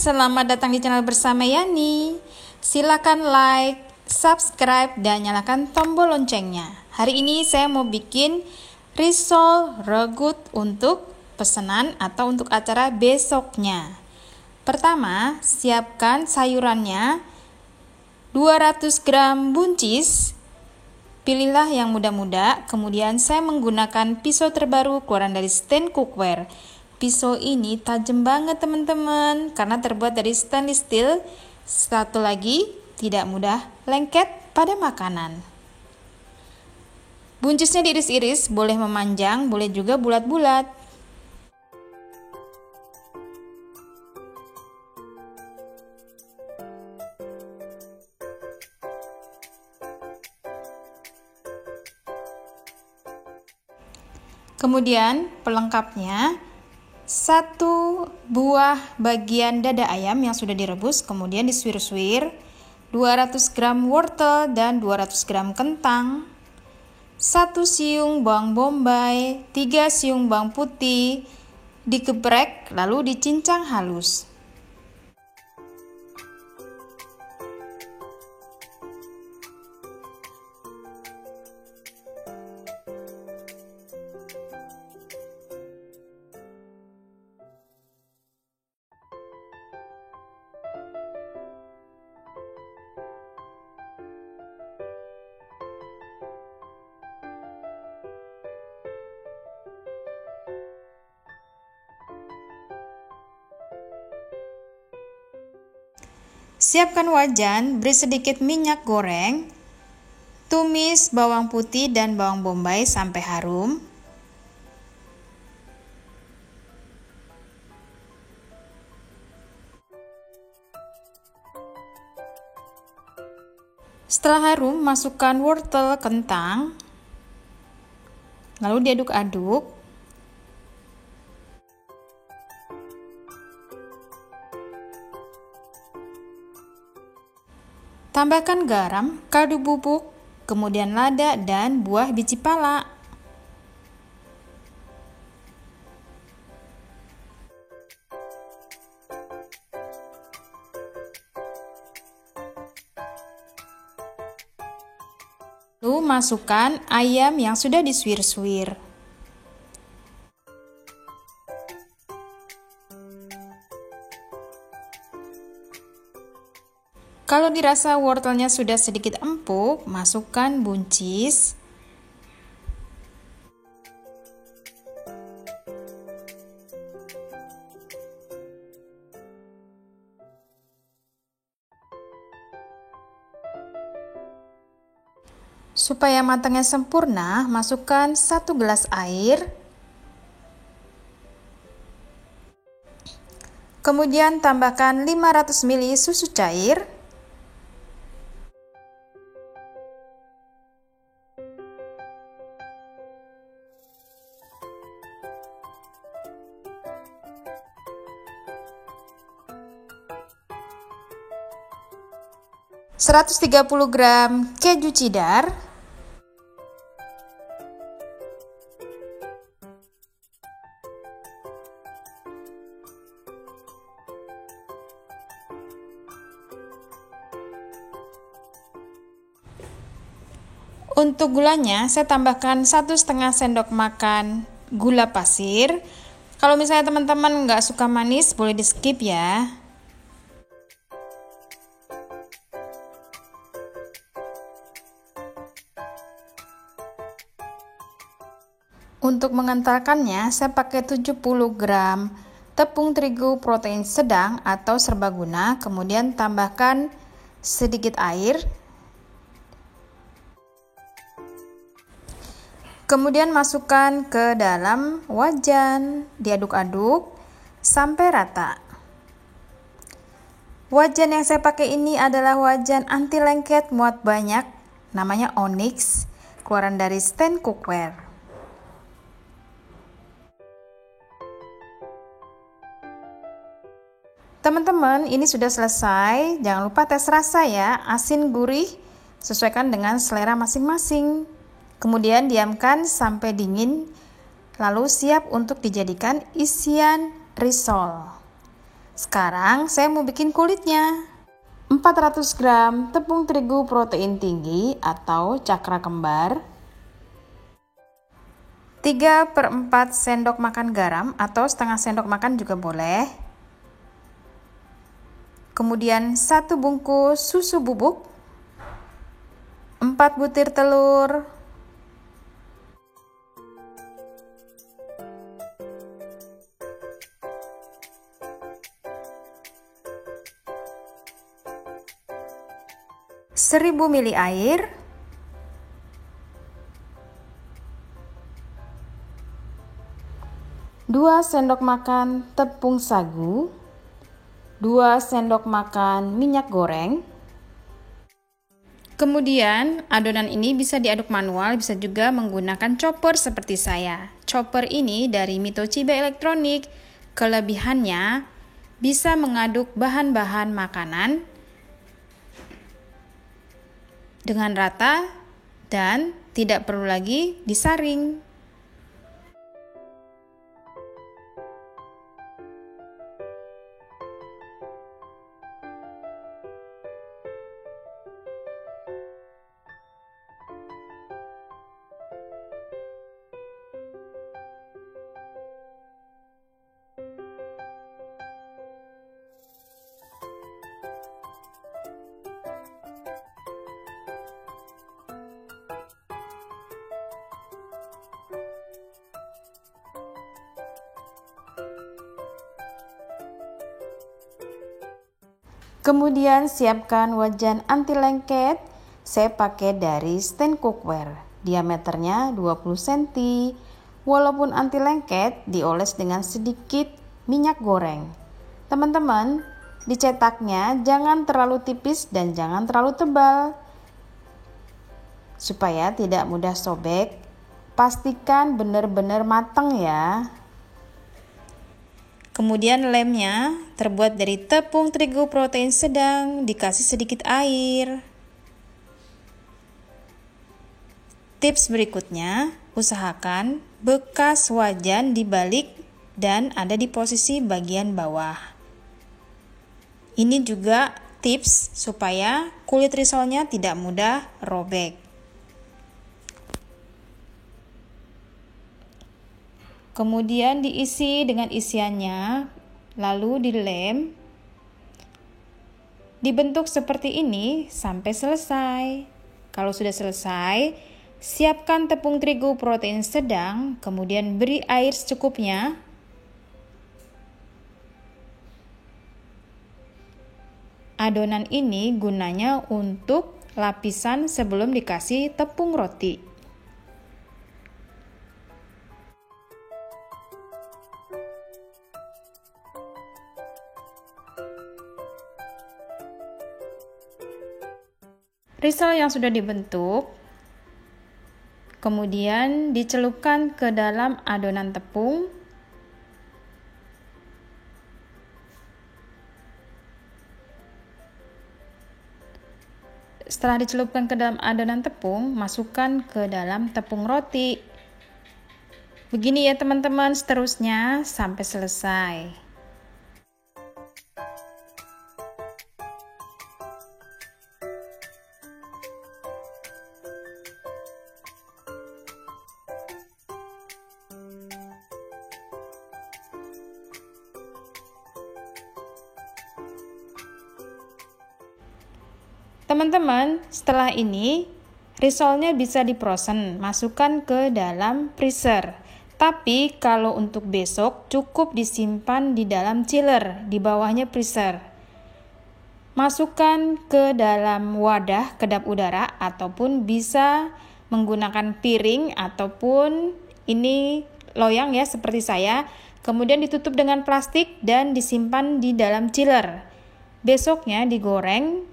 selamat datang di channel bersama Yani. Silakan like, subscribe, dan nyalakan tombol loncengnya. Hari ini saya mau bikin risol regut untuk pesanan atau untuk acara besoknya. Pertama, siapkan sayurannya. 200 gram buncis. Pilihlah yang muda-muda. Kemudian saya menggunakan pisau terbaru keluaran dari stand cookware. Pisau ini tajam banget teman-teman karena terbuat dari stainless steel. Satu lagi, tidak mudah lengket pada makanan. Buncisnya diiris-iris, boleh memanjang, boleh juga bulat-bulat. Kemudian pelengkapnya, 1 buah bagian dada ayam yang sudah direbus, kemudian disuir-suir, 200 gram wortel dan 200 gram kentang, 1 siung bawang bombay, 3 siung bawang putih, digeprek lalu dicincang halus. Siapkan wajan, beri sedikit minyak goreng, tumis bawang putih dan bawang bombay sampai harum. Setelah harum, masukkan wortel, kentang, lalu diaduk-aduk. Tambahkan garam, kaldu bubuk, kemudian lada dan buah biji pala. Lalu masukkan ayam yang sudah disuir-suir. Kalau dirasa wortelnya sudah sedikit empuk, masukkan buncis. Supaya matangnya sempurna, masukkan 1 gelas air. Kemudian tambahkan 500 ml susu cair. ...130 gram keju cheddar, untuk gulanya saya tambahkan 1,5 sendok makan gula pasir. Kalau misalnya teman-teman nggak suka manis, boleh di skip ya. Untuk mengentalkannya, saya pakai 70 gram tepung terigu protein sedang atau serbaguna, kemudian tambahkan sedikit air. Kemudian masukkan ke dalam wajan, diaduk-aduk sampai rata. Wajan yang saya pakai ini adalah wajan anti lengket muat banyak, namanya Onyx, keluaran dari stand cookware. Teman-teman, ini sudah selesai. Jangan lupa tes rasa ya, asin gurih sesuaikan dengan selera masing-masing. Kemudian diamkan sampai dingin, lalu siap untuk dijadikan isian risol. Sekarang saya mau bikin kulitnya. 400 gram tepung terigu protein tinggi atau cakra kembar, 3/4 sendok makan garam atau setengah sendok makan juga boleh. Kemudian 1 bungkus susu bubuk, 4 butir telur, seribu ml air, 2 sendok makan tepung sagu, 2 sendok makan minyak goreng. Kemudian adonan ini bisa diaduk manual, bisa juga menggunakan chopper seperti saya. Chopper ini dari Mitochiba Elektronik. Kelebihannya bisa mengaduk bahan-bahan makanan dengan rata dan tidak perlu lagi disaring. Kemudian siapkan wajan anti lengket. Saya pakai dari stand cookware. Diameternya 20 cm. Walaupun anti lengket, dioles dengan sedikit minyak goreng. Teman-teman, dicetaknya jangan terlalu tipis dan jangan terlalu tebal. Supaya tidak mudah sobek, pastikan benar-benar matang ya. Kemudian lemnya terbuat dari tepung terigu protein sedang, dikasih sedikit air. Tips berikutnya, usahakan bekas wajan dibalik dan ada di posisi bagian bawah. Ini juga tips supaya kulit risolnya tidak mudah robek. Kemudian diisi dengan isiannya, lalu dilem. Dibentuk seperti ini sampai selesai. Kalau sudah selesai, siapkan tepung terigu protein sedang, kemudian beri air secukupnya. Adonan ini gunanya untuk lapisan sebelum dikasih tepung roti. Risol yang sudah dibentuk, kemudian dicelupkan ke dalam adonan tepung. Setelah dicelupkan ke dalam adonan tepung, masukkan ke dalam tepung roti. Begini ya teman-teman, seterusnya sampai selesai. Teman-teman, setelah ini risolnya bisa diprosen, masukkan ke dalam freezer. Tapi kalau untuk besok cukup disimpan di dalam chiller, di bawahnya freezer. Masukkan ke dalam wadah kedap udara ataupun bisa menggunakan piring ataupun ini loyang ya seperti saya. Kemudian ditutup dengan plastik dan disimpan di dalam chiller. Besoknya digoreng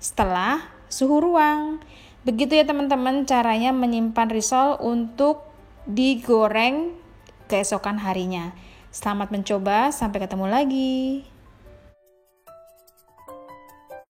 setelah suhu ruang. Begitu ya teman-teman caranya menyimpan risol untuk digoreng keesokan harinya. Selamat mencoba, sampai ketemu lagi.